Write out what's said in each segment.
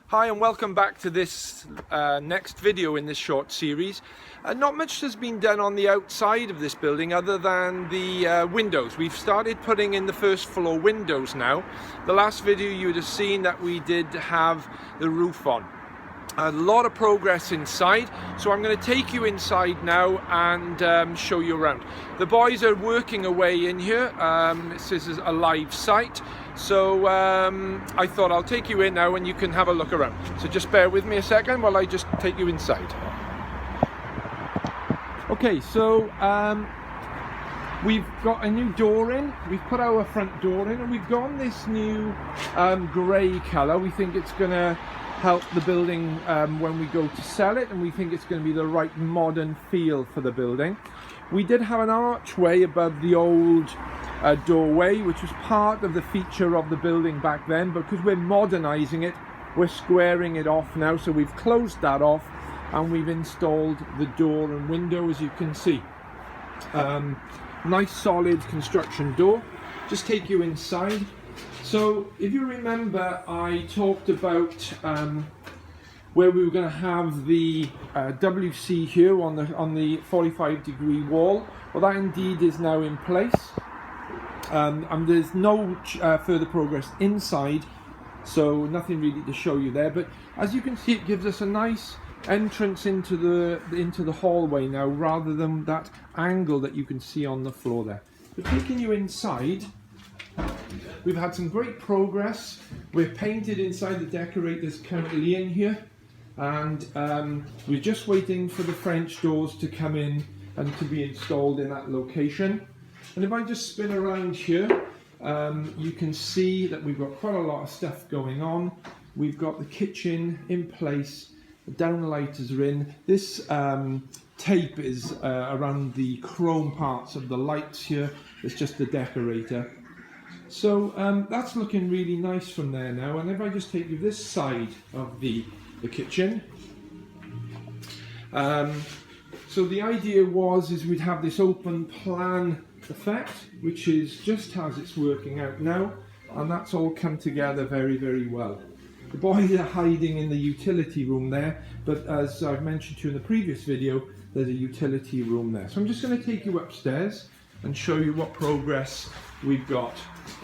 Hi and welcome back to this next video in this short series. Not much has been done on the outside of this building other than the windows. We've started putting in the first floor windows now. The last video you would have seen that we did have the roof on. A lot of progress inside, so I'm going to take you inside now and show you around. The boys are working away in here. This is a live site, so I thought I'll take you in now and you can have a look around. So just bear with me a second while I just take you inside. Okay, so we've got a new door in. We've put our front door in and we've gone this new grey colour. We think it's going to help the building when we go to sell it, and we think it's going to be the right modern feel for the building. We did have an archway above the old doorway, which was part of the feature of the building back then, but because we're modernising it, we're squaring it off now, so we've closed that off and we've installed the door and window, as you can see. Nice solid construction door. Just take you inside. So if you remember, I talked about where we were going to have the WC here on the 45-degree wall. Well, that indeed is now in place, and there's no further progress inside, so nothing really to show you there. But as you can see, it gives us a nice entrance into the hallway now, rather than that angle that you can see on the floor there. But taking you inside, we've had some great progress. We're painted inside, the decorator's currently in here, and we're just waiting for the French doors to come in and to be installed in that location. And if I just spin around here, you can see that we've got quite a lot of stuff going on. We've got the kitchen in place, the downlighters are in. This tape is around the chrome parts of the lights here. It's just the decorator. So that's looking really nice from there now. And if I just take you this side of the kitchen, so the idea is we'd have this open plan effect, which is just as it's working out now, and that's all come together very, very well. The boys are hiding in the utility room there, but as I've mentioned to you in the previous video, there's a utility room there. So I'm just going to take you upstairs and show you what progress we've got.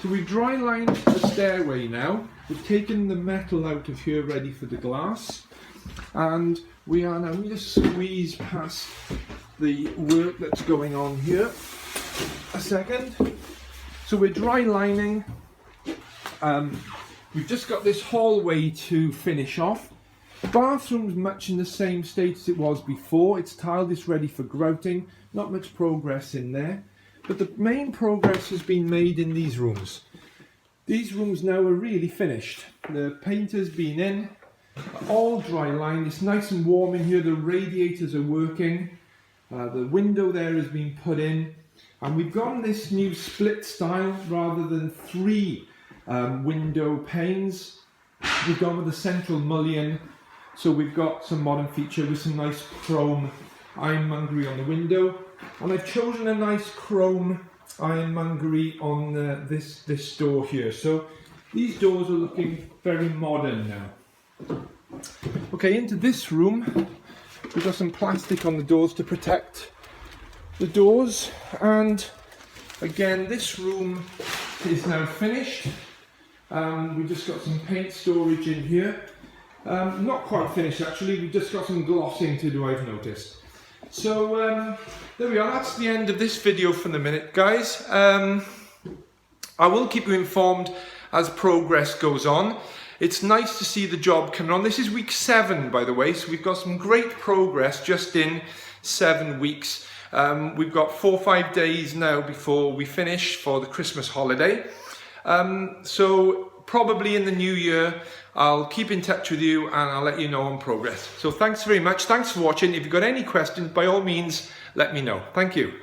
So we've dry lined the stairway now. We've taken the metal out of here ready for the glass, and we are now, let me just squeeze past the work that's going on here a second. So we're dry lining. We've just got this hallway to finish off. The bathroom's much in the same state as it was before. It's tiled, it's ready for grouting. Not much progress in there. But the main progress has been made in these rooms. These rooms now are really finished. The paint has been in, all dry lined. It's nice and warm in here. The radiators are working. The window there has been put in. And we've gone this new split style rather than three window panes. We've gone with the central mullion. So we've got some modern feature with some nice chrome ironmongery on the window. And I've chosen a nice chrome ironmongery on this door here. So these doors are looking very modern now. Okay, into this room, we've got some plastic on the doors to protect the doors. And again, this room is now finished. We've just got some paint storage in here. Not quite finished actually, we've just got some glossing to do, I've noticed. So there we are, that's the end of this video for the minute, guys. I will keep you informed as progress goes on. It's nice to see the job coming on. This is week 7, by the way, so we've got some great progress just in 7 weeks. We've got 4 or 5 days now before we finish for the Christmas holiday. So probably in the new year, I'll keep in touch with you and I'll let you know on progress. So thanks very much. Thanks for watching. If you've got any questions, by all means, let me know. Thank you.